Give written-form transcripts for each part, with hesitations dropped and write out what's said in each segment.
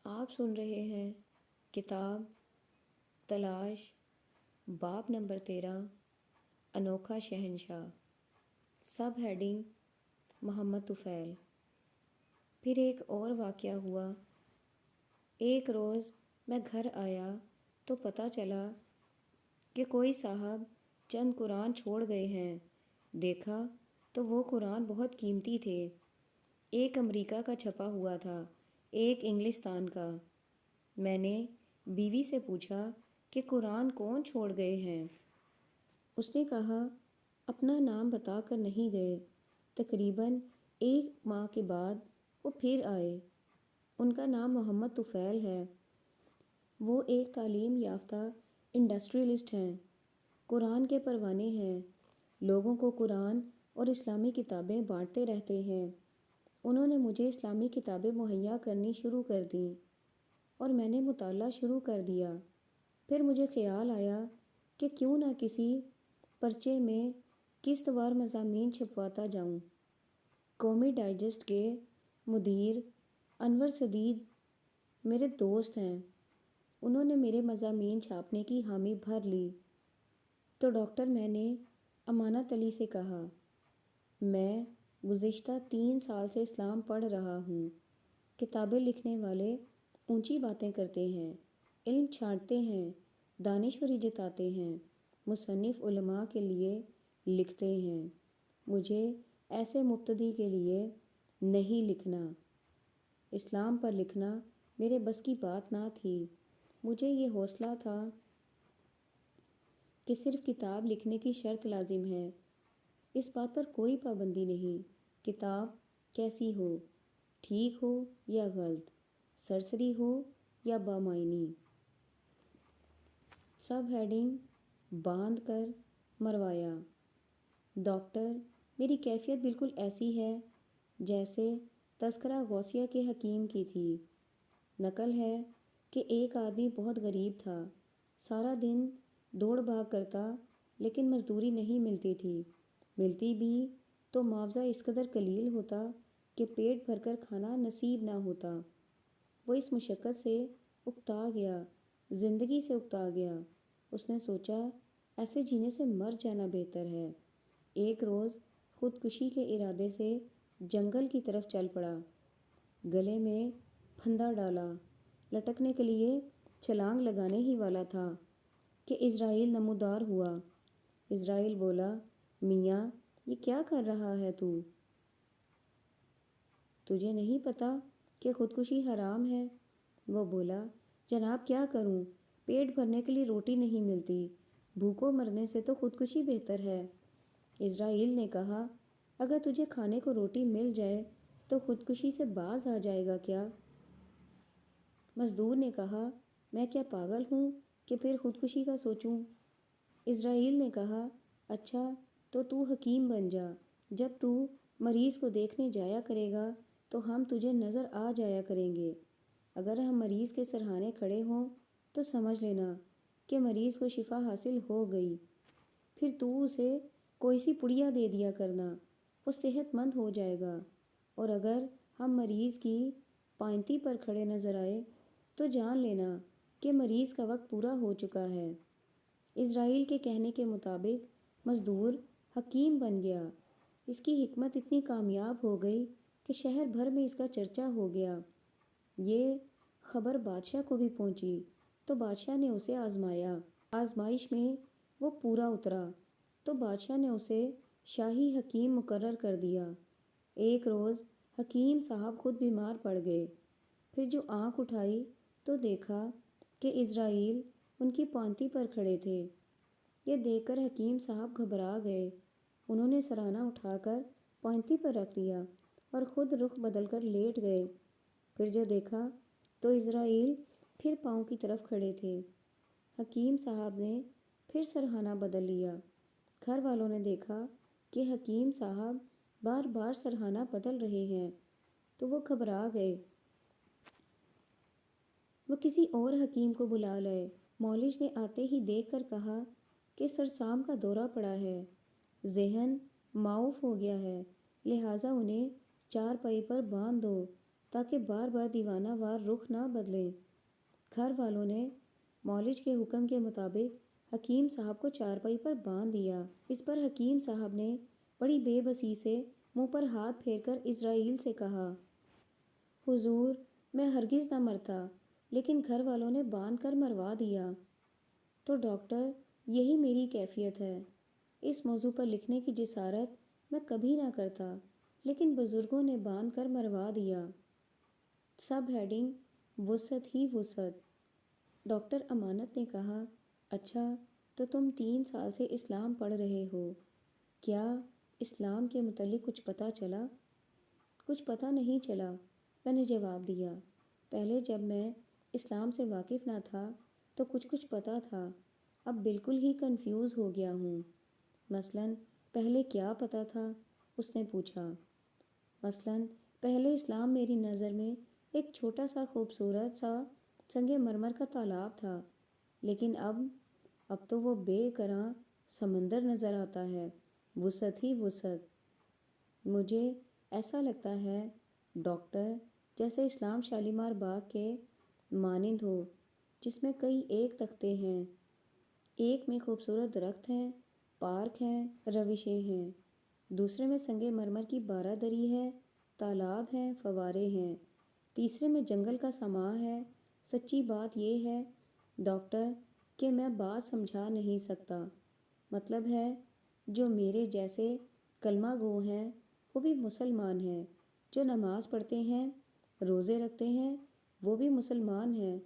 آپ سن رہے ہیں کتاب تلاش، باب نمبر 13، انوکھا شہنشاہ، سب ہیڈنگ محمد طفیل۔ پھر ایک اور واقعہ ہوا۔ ایک روز میں گھر آیا تو پتہ چلا کہ کوئی صاحب چند قرآن چھوڑ گئے ہیں۔ دیکھا تو وہ قرآن بہت قیمتی تھے۔ ایک امریکہ کا چھپا ہوا تھا، ایک انگلستان کا۔ میں نے بیوی سے پوچھا کہ قرآن کون چھوڑ گئے ہیں؟ اس نے کہا اپنا نام بتا کر نہیں گئے۔ تقریباً 1 ماہ کے بعد وہ پھر آئے۔ ان کا نام محمد طفیل ہے۔ وہ ایک تعلیم یافتہ انڈسٹریلسٹ ہیں، قرآن کے پروانے ہیں، لوگوں کو قرآن اور اسلامی کتابیں بانٹتے رہتے ہیں۔ انہوں نے مجھے اسلامی کتابیں مہیا کرنی شروع کر دیں اور میں نے مطالعہ شروع کر دیا۔ پھر مجھے خیال آیا کہ کیوں نہ کسی پرچے میں قسط وار مضامین چھپواتا جاؤں۔ قومی ڈائجسٹ کے مدیر انور سدید میرے دوست ہیں۔ انہوں نے میرے مضامین چھاپنے کی حامی بھر لی۔ تو ڈاکٹر میں نے امانت علی سے کہا میں گزشتہ 3 سال سے اسلام پڑھ رہا ہوں۔ کتابیں لکھنے والے اونچی باتیں کرتے ہیں، علم چھانٹتے ہیں، دانشوری جتاتے ہیں، مصنف علماء کے لیے لکھتے ہیں۔ مجھے ایسے مبتدی کے لیے نہیں لکھنا۔ اسلام پر لکھنا میرے بس کی بات نہ تھی۔ مجھے یہ حوصلہ تھا کہ صرف کتاب لکھنے کی شرط لازم ہے، اس بات پر کوئی پابندی نہیں۔ کتاب کیسی ہو، ٹھیک ہو یا غلط، سرسری ہو یا بامعنی۔ سب ہیڈنگ باندھ کر مروایا۔ ڈاکٹر میری کیفیت بالکل ایسی ہے جیسے تذکرہ غوثیہ کے حکیم کی تھی۔ نقل ہے کہ ایک آدمی بہت غریب تھا، سارا دن دوڑ بھاگ کرتا لیکن مزدوری نہیں ملتی تھی، ملتی بھی تو معاوضہ اس قدر قلیل ہوتا کہ پیٹ بھر کر کھانا نصیب نہ ہوتا۔ وہ اس مشقت سے اکتا گیا، زندگی سے اکتا گیا۔ اس نے سوچا ایسے جینے سے مر جانا بہتر ہے۔ ایک روز خودکشی کے ارادے سے جنگل کی طرف چل پڑا۔ گلے میں پھندا ڈالا، لٹکنے کے لیے چھلانگ لگانے ہی والا تھا کہ عزرائیل نمودار ہوا۔ عزرائیل بولا میاں یہ کیا کر رہا ہے تو؟ تجھے نہیں پتا کہ خودکشی حرام ہے؟ وہ بولا جناب کیا کروں، پیٹ بھرنے کے لیے روٹی نہیں ملتی، بھوکوں مرنے سے تو خودکشی بہتر ہے۔ عزرائیل نے کہا اگر تجھے کھانے کو روٹی مل جائے تو خودکشی سے باز آ جائے گا کیا؟ مزدور نے کہا میں کیا پاگل ہوں کہ پھر خودکشی کا سوچوں؟ عزرائیل نے کہا اچھا تو حکیم بن جا، جب تو مریض کو دیکھنے جایا کرے گا تو ہم تجھے نظر آ جایا کریں گے۔ اگر ہم مریض کے سرہانے کھڑے ہوں تو سمجھ لینا کہ مریض کو شفا حاصل ہو گئی، پھر تو اسے کوئی سی پڑیا دے دیا کرنا، وہ صحت مند ہو جائے گا۔ اور اگر ہم مریض کی پائنتی پر کھڑے نظر آئے تو جان لینا کہ مریض کا وقت پورا ہو چکا ہے۔ عزرائیل کے کہنے کے مطابق مزدور حکیم بن گیا۔ اس کی حکمت اتنی کامیاب ہو گئی کہ شہر بھر میں اس کا چرچا ہو گیا۔ یہ خبر بادشاہ کو بھی پہنچی تو بادشاہ نے اسے آزمایا۔ آزمائش میں وہ پورا اترا تو بادشاہ نے اسے شاہی حکیم مقرر کر دیا۔ ایک روز حکیم صاحب خود بیمار پڑ گئے۔ پھر جو آنکھ اٹھائی تو دیکھا کہ عزرائیل ان کی پانتی پر کھڑے تھے۔ یہ دیکھ کر حکیم صاحب گھبرا گئے۔ انہوں نے سرہانہ اٹھا کر پانتی پر رکھ دیا اور خود رخ بدل کر لیٹ گئے۔ پھر جو دیکھا تو عزرائیل پھر پاؤں کی طرف کھڑے تھے۔ حکیم صاحب نے پھر سرہانہ بدل لیا۔ گھر والوں نے دیکھا کہ حکیم صاحب بار بار سرہانہ بدل رہے ہیں تو وہ گھبرا گئے۔ وہ کسی اور حکیم کو بلا لائے۔ مولج نے آتے ہی دیکھ کر کہا کہ سرسام کا دورہ پڑا ہے، ذہن معوف ہو گیا ہے، لہٰذا انہیں چارپائی پر باندھ دو تاکہ بار بار دیوانہ وار رخ نہ بدلیں۔ گھر والوں نے مولج کے حکم کے مطابق حکیم صاحب کو چارپائی پر باندھ دیا۔ اس پر حکیم صاحب نے بڑی بے بسی سے منہ پر ہاتھ پھیر کر اسرائیل سے کہا، حضور، میں ہرگز نہ مرتا، لیکن گھر والوں نے باندھ کر مروا دیا۔ تو ڈاکٹر، یہی میری کیفیت ہے۔ اس موضوع پر لکھنے کی جسارت میں کبھی نہ کرتا، لیکن بزرگوں نے باندھ کر مروا دیا۔ سب ہیڈنگ وسعت ہی وسعت۔ ڈاکٹر امانت نے کہا، اچھا، تو تم 3 سال سے اسلام پڑھ رہے ہو، کیا اسلام کے متعلق کچھ پتہ چلا؟ کچھ پتہ نہیں چلا، میں نے جواب دیا۔ پہلے جب میں اسلام سے واقف نہ تھا تو کچھ پتہ تھا، اب بالکل ہی کنفیوز ہو گیا ہوں۔ مثلاً پہلے کیا پتہ تھا؟ اس نے پوچھا۔ مثلاً پہلے اسلام میری نظر میں ایک چھوٹا سا خوبصورت سا سنگ مرمر کا تالاب تھا، لیکن اب تو وہ بے کراں سمندر نظر آتا ہے، وسعت ہی وسعت۔ مجھے ایسا لگتا ہے ڈاکٹر، جیسے اسلام شالیمار باغ کے مانند ہو، جس میں کئی ایک تختے ہیں، ایک میں خوبصورت درخت ہیں، پارک ہیں، روشیں ہیں، دوسرے میں سنگ مرمر کی بارہ دری ہے، تالاب ہیں، فوارے ہیں، تیسرے میں جنگل کا سماع ہے۔ سچی بات یہ ہے ڈاکٹر کہ میں بات سمجھا نہیں سکتا۔ مطلب ہے جو میرے جیسے کلمہ گو ہیں وہ بھی مسلمان ہیں، جو نماز پڑھتے ہیں، روزے رکھتے ہیں، وہ بھی مسلمان ہیں،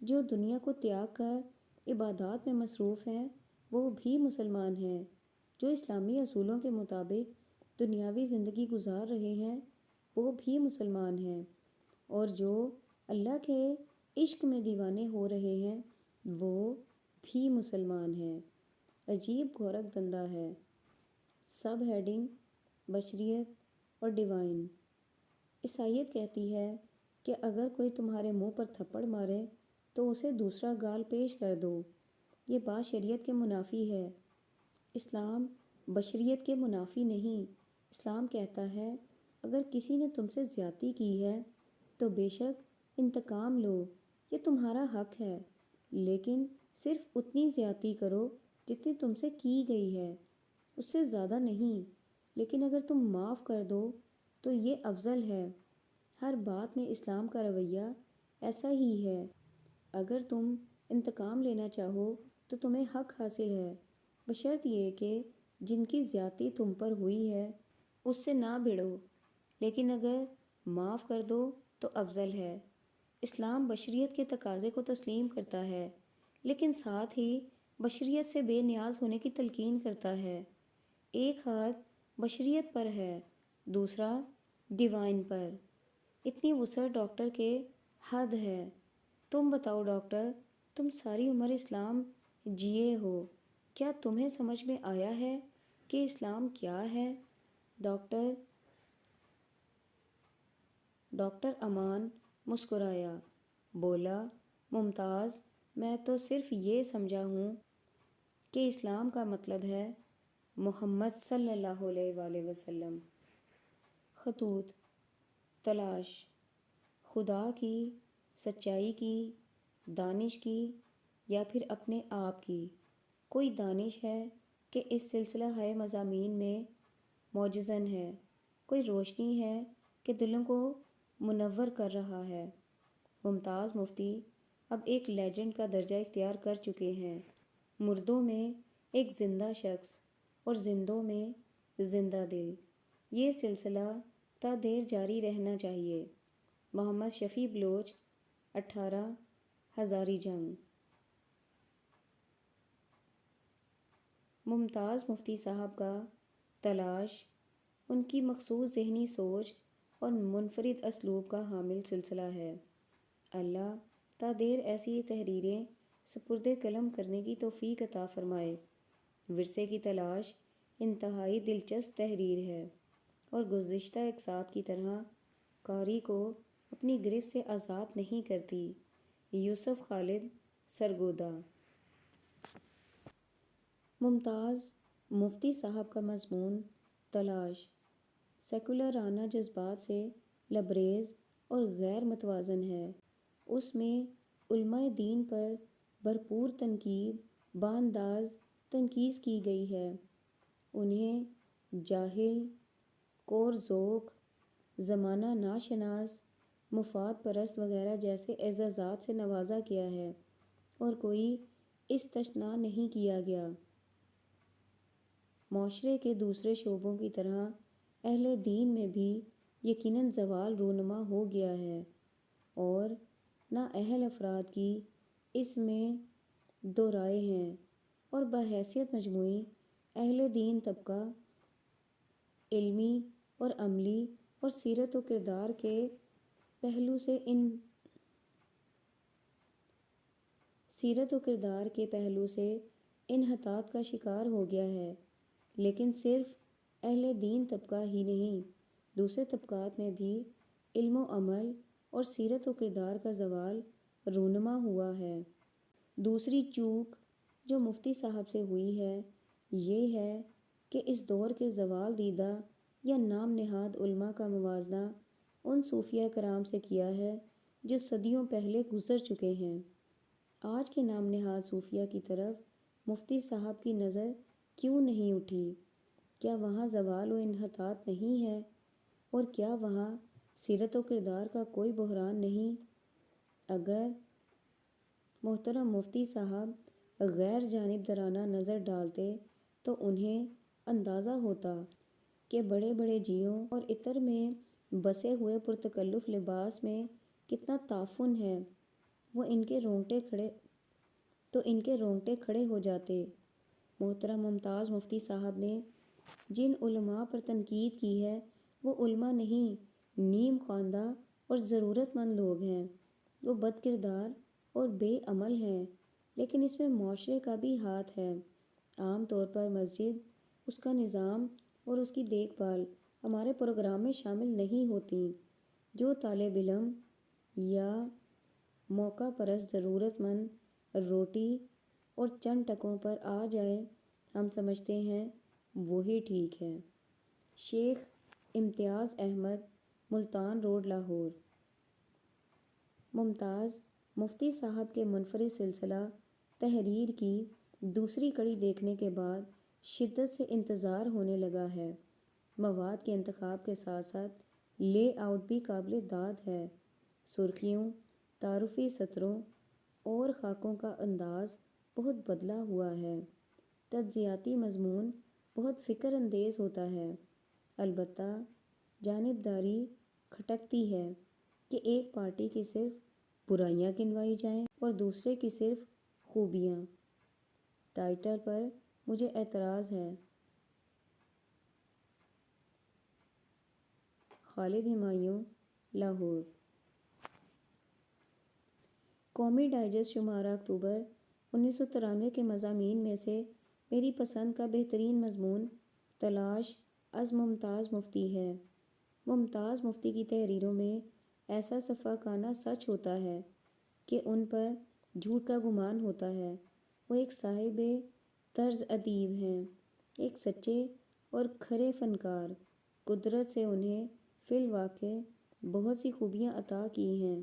جو دنیا کو تیاگ کر عبادات میں مصروف ہیں، وہ بھی مسلمان ہیں، جو اسلامی اصولوں کے مطابق دنیاوی زندگی گزار رہے ہیں، وہ بھی مسلمان ہیں، اور جو اللہ کے عشق میں دیوانے ہو رہے ہیں، وہ بھی مسلمان ہیں۔ عجیب گورکھ دندہ ہے۔ سب ہیڈنگ بشریت اور ڈیوائن۔ عیسائیت کہتی ہے کہ اگر کوئی تمہارے منہ پر تھپڑ مارے تو اسے دوسرا گال پیش کر دو۔ یہ بات شریعت کے منافی ہے۔ اسلام بشریت کے منافی نہیں۔ اسلام کہتا ہے اگر کسی نے تم سے زیادتی کی ہے تو بے شک انتقام لو، یہ تمہارا حق ہے، لیکن صرف اتنی زیادتی کرو جتنی تم سے کی گئی ہے، اس سے زیادہ نہیں۔ لیکن اگر تم معاف کر دو تو یہ افضل ہے۔ ہر بات میں اسلام کا رویہ ایسا ہی ہے۔ اگر تم انتقام لینا چاہو تو تمہیں حق حاصل ہے، بشرط یہ کہ جن کی زیادتی تم پر ہوئی ہے اس سے نہ بھڑو، لیکن اگر معاف کر دو تو افضل ہے۔ اسلام بشریت کے تقاضے کو تسلیم کرتا ہے، لیکن ساتھ ہی بشریت سے بے نیاز ہونے کی تلقین کرتا ہے۔ ایک ہاتھ بشریت پر ہے، دوسرا ڈیوائن پر۔ اتنی وسعت ڈاکٹر کے حد ہے۔ تم بتاؤ ڈاکٹر، تم ساری عمر اسلام جیے ہو، کیا تمہیں سمجھ میں آیا ہے کہ اسلام کیا ہے؟ ڈاکٹر امان مسکرایا، بولا، ممتاز، میں تو صرف یہ سمجھا ہوں کہ اسلام کا مطلب ہے محمد صلی اللہ علیہ وآلہ وسلم۔ خطوط تلاش، خدا کی، سچائی کی، دانش کی، یا پھر اپنے آپ کی۔ کوئی دانش ہے کہ اس سلسلہ مضامین میں موجزن ہے، کوئی روشنی ہے کہ دلوں کو منور کر رہا ہے۔ ممتاز مفتی اب ایک لیجنڈ کا درجہ اختیار کر چکے ہیں، مردوں میں ایک زندہ شخص اور زندوں میں زندہ دل۔ یہ سلسلہ تا دیر جاری رہنا چاہیے۔ محمد شفیع بلوچ، 18 ہزاری جنگ۔ ممتاز مفتی صاحب کا تلاش ان کی مخصوص ذہنی سوچ اور منفرد اسلوب کا حامل سلسلہ ہے۔ اللہ تا دیر ایسی تحریریں سپرد قلم کرنے کی توفیق عطا فرمائے۔ ورثے کی تلاش انتہائی دلچسپ تحریر ہے اور گزشتہ اقساط کی طرح قاری کو اپنی گرفت سے آزاد نہیں کرتی۔ یوسف خالد سرگودا۔ ممتاز مفتی صاحب کا مضمون تلاش سیکولرانہ جذبات سے لبریز اور غیر متوازن ہے۔ اس میں علماء دین پر بھرپور تنقید بانداز تنقید کی گئی ہے، انہیں جاہل، کور ذوق، زمانہ ناشناس، مفاد پرست وغیرہ جیسے اعزازات سے نوازا گیا ہے اور کوئی استثناء نہیں کیا گیا۔ معاشرے کے دوسرے شعبوں کی طرح اہل دین میں بھی یقیناً زوال رونما ہو گیا ہے اور نااہل افراد کی اس میں دو رائے ہیں، اور بحیثیت مجموعی اہل دین طبقہ علمی اور عملی اور سیرت و کردار کے پہلو سے انحطاط کا شکار ہو گیا ہے۔ لیکن صرف اہل دین طبقہ ہی نہیں، دوسرے طبقات میں بھی علم و عمل اور سیرت و کردار کا زوال رونما ہوا ہے۔ دوسری چوک جو مفتی صاحب سے ہوئی ہے یہ ہے کہ اس دور کے زوال دیدہ یا نام نہاد علماء کا موازنہ ان صوفیہ کرام سے کیا ہے جو صدیوں پہلے گزر چکے ہیں۔ آج کے نام نہاد صوفیہ کی طرف مفتی صاحب کی نظر کیوں نہیں اٹھی؟ کیا وہاں زوال و انحطاط نہیں ہے؟ اور کیا وہاں سیرت و کردار کا کوئی بحران نہیں؟ اگر محترم مفتی صاحب غیر جانبدارانہ نظر ڈالتے تو انہیں اندازہ ہوتا کہ بڑے بڑے جیوں اور عطر میں بسے ہوئے پرتکلف لباس میں کتنا تعفن ہے، وہ ان کے رونگٹے کھڑے ہو جاتے۔ محترم ممتاز مفتی صاحب نے جن علماء پر تنقید کی ہے وہ علماء نہیں، نیم خواندہ اور ضرورت مند لوگ ہیں۔ وہ بد کردار اور بے عمل ہیں، لیکن اس میں معاشرے کا بھی ہاتھ ہے۔ عام طور پر مسجد، اس کا نظام اور اس کی دیکھ بھال ہمارے پروگرام میں شامل نہیں ہوتی۔ جو طالب علم یا موقع پرست ضرورت مند روٹی اور چند ٹکوں پر آ جائے، ہم سمجھتے ہیں وہی ٹھیک ہے۔ شیخ امتیاز احمد، ملتان روڈ، لاہور۔ ممتاز مفتی صاحب کے منفرد سلسلہ تحریر کی دوسری کڑی دیکھنے کے بعد شدت سے انتظار ہونے لگا ہے۔ مواد کے انتخاب کے ساتھ ساتھ لے آؤٹ بھی قابل داد ہے۔ سرخیوں، تعارفی سطروں اور خاکوں کا انداز بہت بدلا ہوا ہے۔ تجزیاتی مضمون بہت فکر انگیز ہوتا ہے۔ البتہ جانبداری کھٹکتی ہے کہ ایک پارٹی کی صرف برائیاں گنوائی جائیں اور دوسرے کی صرف خوبیاں۔ ٹائٹل پر مجھے اعتراض ہے۔ خالد ہمایوں، لاہور۔ قومی ڈائجسٹ شمارہ اکتوبر 1993 کے مضامین میں سے میری پسند کا بہترین مضمون تلاش از ممتاز مفتی ہے۔ ممتاز مفتی کی تحریروں میں ایسا شفقانہ سچ ہوتا ہے کہ ان پر جھوٹ کا گمان ہوتا ہے۔ وہ ایک صاحب طرز ادیب ہیں، ایک سچے اور کھرے فنکار۔ قدرت سے انہیں فی الواقع بہت سی خوبیاں عطا کی ہیں۔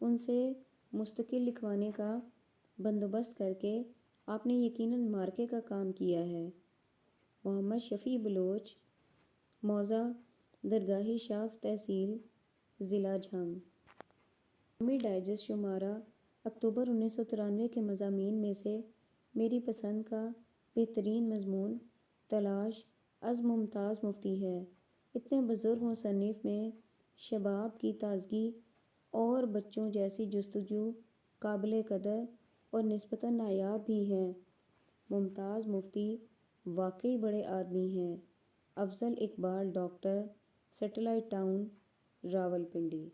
ان سے مستقل لکھوانے کا بندوبست کر کے آپ نے یقیناً مارکے کا کام کیا ہے۔ محمد شفیع بلوچ، موضع درگاہ شاف، تحصیل ضلع جھنگ۔ قومی ڈائجسٹ شمارہ اکتوبر 1993 کے مضامین میں سے میری پسند کا بہترین مضمون تلاش از ممتاز مفتی ہے۔ اتنے بزرگ مصنف میں شباب کی تازگی اور بچوں جیسی جستجو قابل قدر اور نسبتاً نایاب بھی ہیں۔ ممتاز مفتی واقعی بڑے آدمی ہیں۔ Afzal Iqbal, doctor, satellite town, Rawalpindi.